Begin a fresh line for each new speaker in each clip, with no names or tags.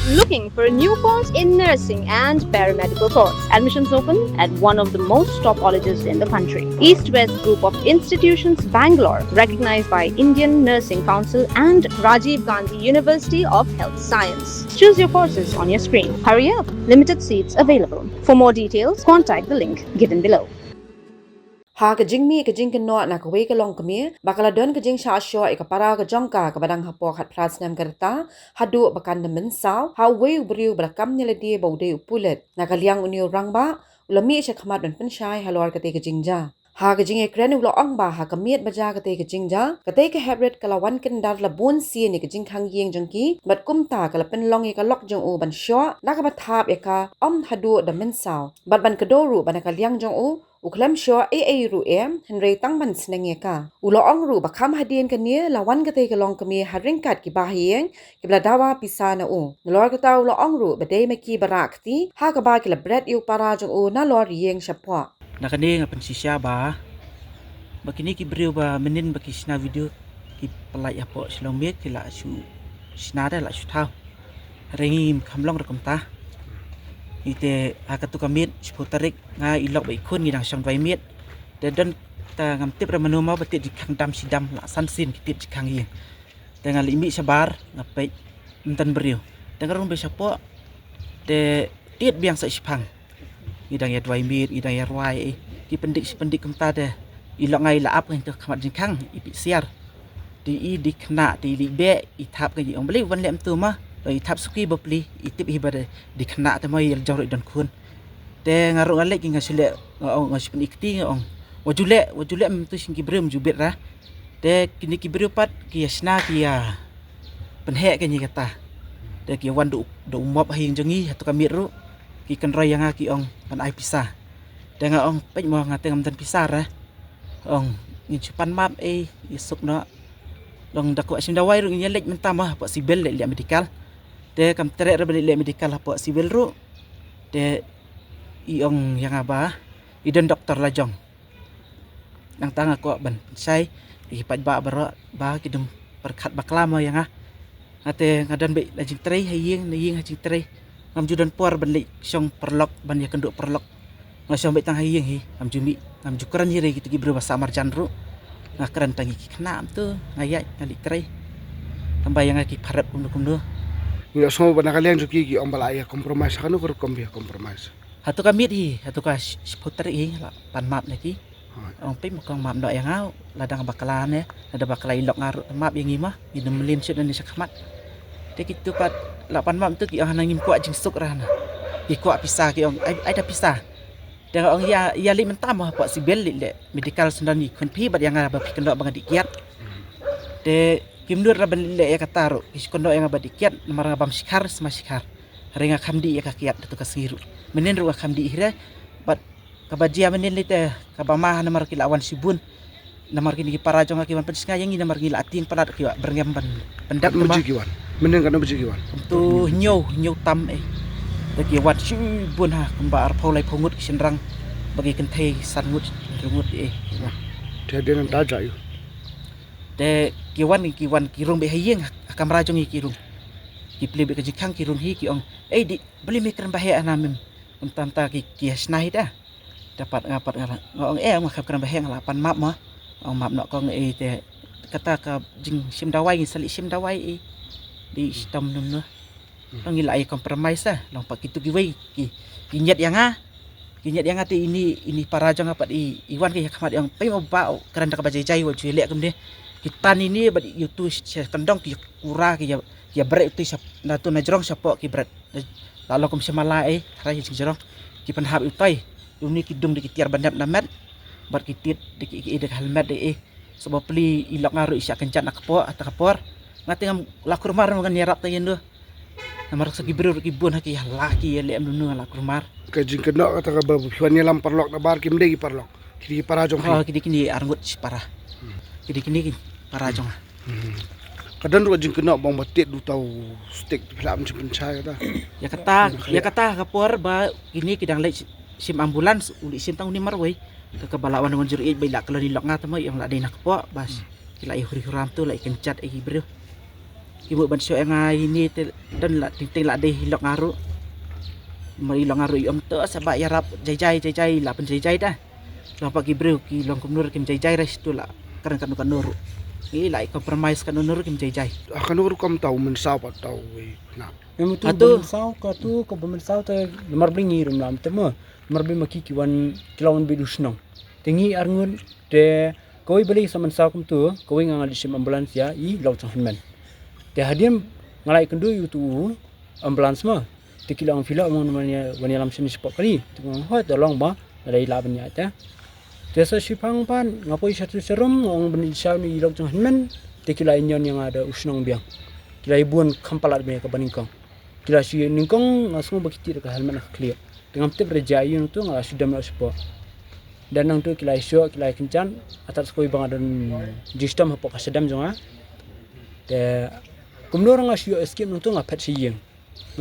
Looking for a new course in nursing and paramedical course? Admissions open at one of the most top colleges in the country. East West Group of Institutions, Bangalore, recognized by Indian Nursing Council and Rajiv Gandhi University of Health Science. Choose your courses on your screen. Hurry up, limited seats available. For more details, contact the link given below.
Ha ka jing mi ka jing kan no na ka we ka long ka mi bakala don ka jing sha sho e ka para ka jong ka badang ha po khat pras nam karta hadu bakan na men saw ha we briu brakam ni le die bo de upulet na ka liang unio rang ba ulami sha khamat ben pen shai halor ka te ka jing ja ha ka jing e kren ulo ong ba ha ka miet ba ja ka te ka jing ja ka te ka habret kala wan kan dar la bon si ni ka jing khang yeng jong ki bat kum ta kala pen long e ka lok jong u ban sho na ka ba thap e ka hadu da men saw bat ban ka doru ban ka liang jong u uklam sho ru henry tang ban snenge ka ulo ong ru bakam hadien ka nie lawan ka te ka long ka mi haring kat ki bahieng ki bla dawa pisa na u lor ka ta ulo ong ru bade me ki barakti ha ka ba ki la bread yu para jong u na lor yeng shapwa
nakani ngapan sisya ba bakini ki beriu ba menin baki sina video ki pelai apo silong mek ki la su sinada la su tau ringim kamlong rekom ta ite akatu kamit seputarik nga ilok ba ikun ngidang sang vai mit de don ta ngam tip ra manuma batit di kang dam sidam la sansin kitip di kang ye dengan limi sabar ngapai entan beriu dengan rumbe sapo de tiet biang sa ispang ngidang ya vai mit ngidang ya rwai ki pendik kamta de ilok ngai la ap ngin khamat jing kang ipi siar di kena di libe itap ka ong beli wan lem tu mah itap suki bopli itip hibade di kena te mai jawr don kun te ngaru ngalek inga sile ngong ngasipin ikti ngong wajule tu sing kibrem jubit ra te kini kibru pat ki yasna ki ya penhe ke ni kata te ki wan do mop hing jongi hatu kamit ru ki kan roy yang ki ong pan ai pisah te ngong pej mo ngate ngam tan pisah ra ong ni chupan map isuk no long daku asim dawai ru nyelek mentama pak sibel le medical te kam tere ra balik le medical pak sibel ru te iong yang aba idon doktor lajong nang tanga ko ban sai ipat ba baro ba kidum perkhat baklama yang ate ngadan be lajing trei haying naying hajing trei ngam judan por ban le song perlok ban ya kenduk perlok ngasong be tang haying hi ngam jumi ngam jukuran hire gitu gibru basa marjan ru ngakran tangi kenam tu ngayat ngalik trei tambah yang ki parap kumdu
nggak semua banyak kalian juga ki om balaya kompromis kan ukur kompromis
hatu kami di hatu ka seputar lah pan map lagi ong pe mukang map dak yang au ladang bakalan ya ada bakala ilok ngaru map yang imah idem melin sud dan sakmat te kitu pat la pan map tu ki ang nangim kuat jing suk rahna ki kuat pisah ki ong ai dah pisah dan ong ya li mentam apa sibel le medical sundan ni kun pi bat yang ba kendok bang dikiat te kimdur ra ban le ya kataru is kendok yang ba dikiat nomor ngabam sikhar smasikar ringa khamdi ya kakiat tu kasiru menen ru khamdi hira bat kabajia menen le te kabama nomor kilawan sibun nomor kini para jong akiwan pensinga yang nomor gila ating palat ki berngem ban pendak
nomor jiwan menen kan nomor jiwan
tu nyau tam lagi wat sibun ha kembar paulai pungut kisenrang bagi kentei sangut rungut
dia dengan taja yu
te kiwan kirung be hayeng kamera jong kirung kipli be kajikang kirung hi ki ong di beli mikran bahe anamim untanta ki kiasnai dah dapat ngapat ngong makap kan bahe ngalapan map mah ong map nok kong te kata ka jing sim dawai sali sim dawai di stam num long ilai kompromis long pak itu giwai kinyat yang ati ini para jong apa iwan ki khamat yang pe mau ba keranda ka bajai jai wa jelek kemde kitan ini bad yutu kendong ki kura ki ya berat itu sap natu najrong sapok ki berat lalu kum semala rai jrong ki panhab utai ini kidung di tiar bandap namat bar kitit di helmet sebab peli ilok ngaru isyak kencan akpo atakapor ngati ngam lakur mar ngan yarap tayen do namar segi bro ki bon haki laki le amnu lakur mar
kajing kena kata ka babu fiwannya lam parlok na bar kim degi parlok kidi para jong
kini arngut parah kini para jong
kadang tu kajing kena bang batit du tau stick pelam simpen cai kata
ya kata kapor ba kini kidang le sim ambulans uli sim tang ni marway ke balawan dengan juri bai la kalau dilok ngata mai yang la dai nak po bas kila huri huram tu la kencat bro Ibu ban syo ngai ini dan la ting la deh hilok ngaru. Mai hilok ngaru iom to sabak yarap jai la pen jai dah. Long pak kibreu ki long kumnur kim jai res tu la kan nur. Ini la compromise kan nur kim jai.
Akan ur kam tahu mensau pa tahu na.
Yang tu
Atu.
bemensau ka tu ko bemensau te lemar blingi rum lam temo. Lemar bling maki kiwan kilawan bidusnong. Tingi arngun te koi beli samensau kum tu koi ngal sim ambulans ya I lau chang men. Te hadiam ngalai kendu yu tu ambulans ma. Te kilang fila mon mania lam sini spot kali. Tu ho tolong ba dari la benya ta. Te sa sipang pan ngapoi satu serum ong benin sau ni lau chang men. Te kilai nyon yang ada usnong biang. Kilai buan kampalat be ka baningkong. Kila si ningkong ngasmo bakiti ka helmet nak clear. Dengan tip rejai yang tu ngalah sudah nak support. Dan nang tu kila iso kila kencan atas koi bang dan sistem apa kasedam jonga. Te kumno orang asio escape nang tu ngapet siyeng.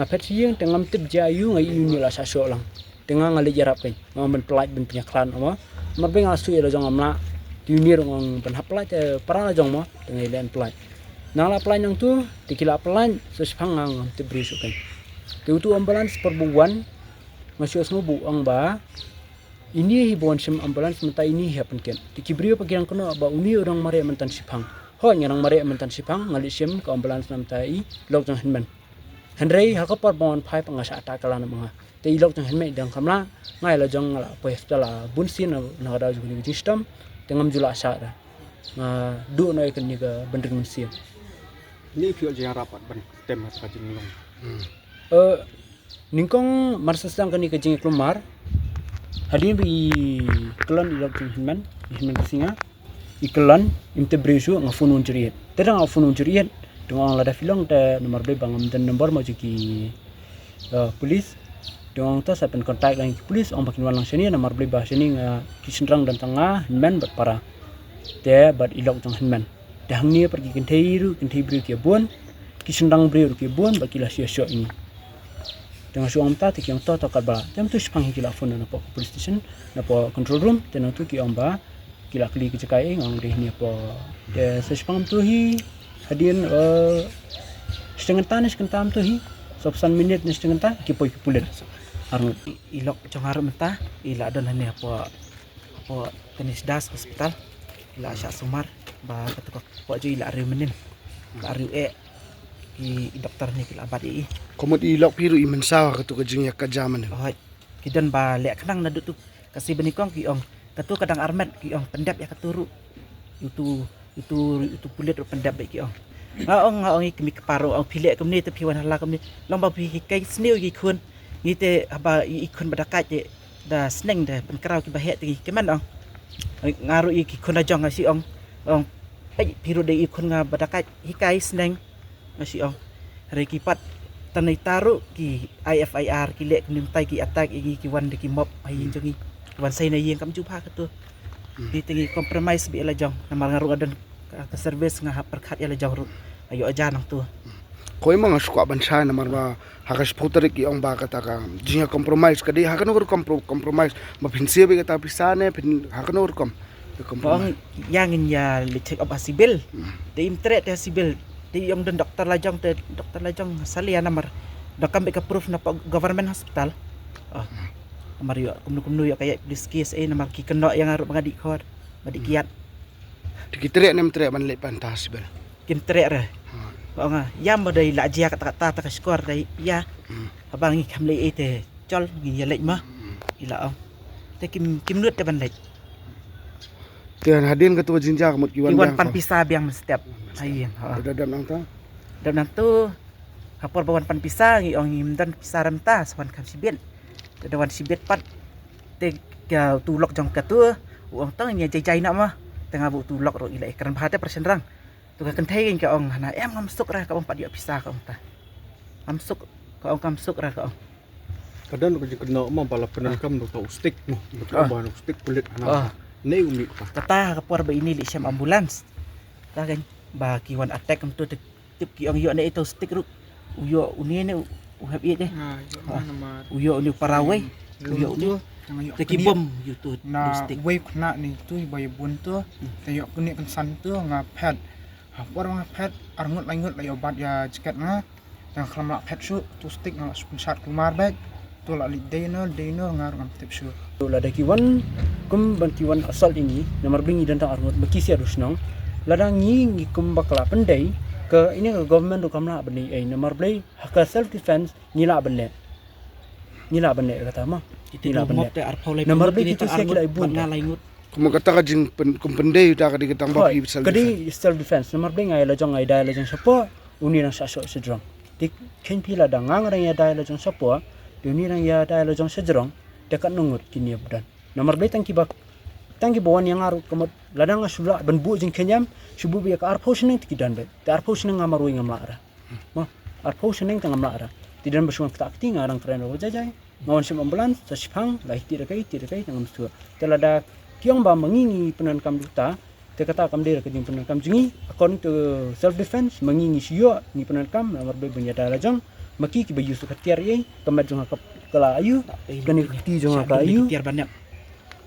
Ngapet siyeng dengan tip jayu ngai uni la sasok lang. Dengan ngali jarap kan. Ngam ben pelait ben punya klan ama. Marbeng asu ya jonga mla. Junior ngong ben haplat para jong ma dengan ilan pelait. Nang la pelait nang tu dikila pelait sespang ngang tip brisukan. Tu ambulans perbuan masih semua buang ba ini hibuan sem ambulans menta ini happen ken dikibrio pagiang kono ba uni orang mare mentan sipang ho nyarang mare mentan sipang ngali sem ke ambulans nam tai lok jang henman henrei ha ko par bon phai pangasa ata kala na mga te lok jang henme dang kamla ngai la jang la po stala bunsin na da ju ni system tengam jula sa da nga du no ikan ni ga bendring mensia
Ni fiol yang rapat ban tem hat kajing long.
Ningkong marsasang kani kajing klumar hadin bi kelan ilok hinman singa ikelan imte bresu ngafunun ceriet terang ngafunun ceriet dengan lada filong te nomor be bangam dan nomor mau ki polis dengan ta sapen kontak dengan polis ong bakin walang sini nomor be bah sini nga kisenrang dan tengah hinman berpara te bad ilok jang hinman dahang ni pergi kentai bru ki buan kisenrang bru ki buan bakilah sia-sia ini dengan suam ta ti kiang to kadba tem tu spang kila phone na po police station na po control room ten tu ki amba kila kli ki cakai ngang deh ni po de spang tu hi hadin setengah tanis kentam tu hi 9 minit ni setengah ta ki poi pulen arut
Ilok jongar menta ila don hani apa tenis das hospital ila sya sumar ba ketuk po jo ila riu menin ba riu ki dokter ni kila abad i
Komod ilok piru mensau ka tu kajing yak kajaman.
oh kidan ba lek kenang na tu kasih benikong ki ong katu kadang armet ki ong pendap ya katuru itu pulit pendap ki ong ngaong ikmi keparo ong pilek kemni te piwan hala kemni lomba pi kai sniu ki kun ni te aba ikun badakat je da sneng de penkrau ki bahet ki keman ong ngaru ki kun ajong si ong piru de ikun nga badakat hikai sneng si ong reki pat tanay taru ki IFIR ki lek nimtai ki attack ki wan de ki mob ayin jongi wan say na yin kam jupa ka tu di tingi compromise bi ala jong na ngaru adan ka service nga perkat ala jong ayo aja nang tu
Koi mga suka bansa na marwa hakas putari ki ong baka taka jinga compromise kadi hakan ur compromise mapinsia be kata pisane pin hakan ur
bang yangin ya lecek ob asibil de imtre te asibil di yang dan dokter lajong salia namar dokam be ka proof na government hospital namar yo kumnu yo kayak police case namar ki keno yang aru mga dikor kiat
Dikitere nem tre ban le pantas bel.
kim tre re nga yam mo dai la jia kata ta skor dai ya abang ngi kam le ite chol ngi lek ma ila te kim nut te ban lek
Tian hadin ka tu jinja kamot
iwan pan pisa biang setiap ayin
Dadam nang ta.
dan tu kapor bawan pan pisa ngi ong himdan pisa ramta sawan kam sibet dawan sibet pat te ka tulok jong ka tu uang tang nya jai nak mah tengah bu tulok ro ila ikran bahate persenrang tu ka kentai ka ong hana ngamsuk ra ka ong padio pisa ka ong ta ngamsuk ka ong kamsuk ra ka ong
Kadang kajing kena mah bala penan kam do tau stick no. Betul stick kulit anak. Nei umi pa.
tata kapor ba ini li siam ambulans ta kan ba kiwan attack kam tu tip ki ong yo na ito stick ru uyo unine uhab ye deh uyo ni parawai uyo ni teki bom YouTube
na
stick
wave kena ni tu bayi bun tu tayok kunik kan san tu ngapet Warung pet arngut langut la obat ya jikat nga yang kelam pet su tu stick nga sponsor kumar bag tu la li dinner ngar ngam tip su
Lada kiwan kum ban kiwan asal ini nomor bingi dan tak arngut bekisi adus nong lada ngi kum bakla pendai ke ini ke government do kamla bani nomor blai hak self defense nila bane kata mah
Kita mop te arpau lai
nomor blai
kita
itu sia kila ibun
na laingut.
Kuma kata ka jing kumpende uta ka dikitang baki self
kadi self defense nomor blai ngai la jong ai dai la jong sapo uni nang sa sedrong dik ken pila da ngang rang ya dai la jong sapo uni nang ya dai la jong sedrong dekat nungut kini budan nomor blai tangki bawan yang aru kemot ladang asula ban bu jing kenyam subu biya ka arpau seneng tikidan be ta arpau seneng ngamaru ngamlara ma arpau seneng tang ngamlara tidan basuang tak ting arang keren ro jajai ngawan sim ambulans sa sipang lai tirakai tangam stua telada kiong ba mengingi penan kam duta te kata kam dera keding penan kam jingi according to self defense mengingi sio ni penan kam nomor blai banya dalajang maki ki bayu su katiar ye kamat jong kala ayu kani kiti jong ka ayu
Tiar banyak.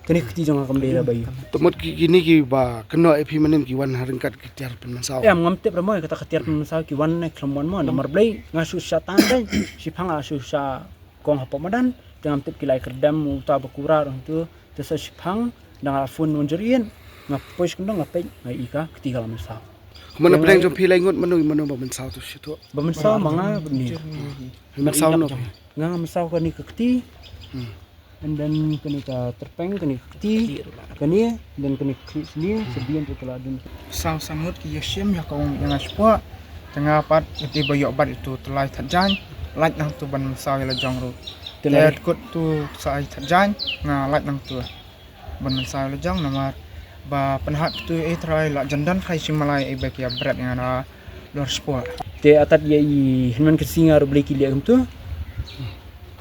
kani kiti jong ka bela bayu
Temut kini ki ba kena epi manin ki wan haringkat kitiar penmasau.
ya ngamte pramoy kata katiar sa ki wan nek klamon mo nomor blai ngasu sa tandan si phanga asu sa kong hapo madan jangan tip kilai kerdam uta bakura orang tu tesa si phang dang afun nonjerien ngapois kendo ngapei ngai ika ketiga lamsa
Mana pedang jom pilai ngut manu ba mensau tu situ.
bamensau manga beni
Mensau no.
nga mesau kani kekti and then kani ka terpeng kani kekti kani dan kani sini sebian tu telah dun
sang sangut ki yashim ya kaung yang aspo tengah pat iti bayo obat itu telai tajan light nang tu ban saw ya jong ru
telah
Ted kut tu sai tajan nga light nang tu ban saw ya jong namar ba penhat tu try la jandan khai simalai bek ya berat yang ana lor sport
te atat ye i hinman kesingar beli kili am tu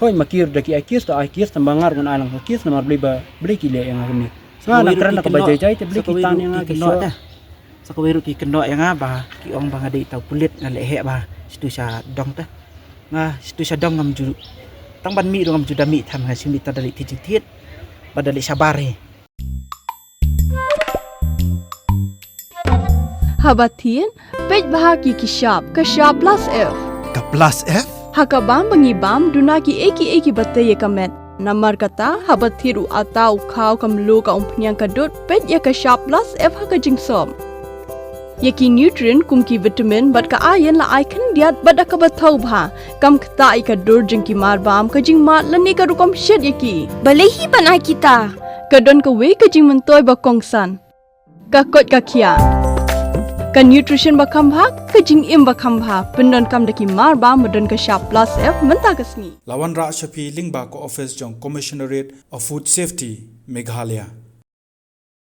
hoi makir daki akis to akis tambangar ngan alang akis namar beli kili yang agam ni sa nak kerana ka bajai te beli kitan yang agam
dah. Sakawiru ki keno yang ba ki ong bang adai tau kulit na lehe ba situ sa dong ta. Nga situ sa dong ngam ju tang ban mi ngam ju dami tham ha simi ta dali titit badali sabare.
Habatin, pej bahagi kishap, kashap plus F.
Ka plus F?
Hakabam bangibam dunaki eki batte ye kamet. Namar kata habatiru atau kau kamlu ka umpnyang kadut pej ya kashap plus F haka jingsom. Yaki nutrient kumki vitamin bat ka ayan la aikan diat bat ka bathau bha kam kta ika dur jingki marbam ka jingma lani ka rukom shed yaki. Balehi banai kita. Kadon ka we ka jing mentoy ba kongsan. Ka kot ka kia. Ka nutrition bakam bha ka jing im bakam bha pendon kam daki marba modon ka sharp plus F menta kasni
Lawan Ra Shafi Lingba ko office jong Commissionerate of Food Safety Meghalaya.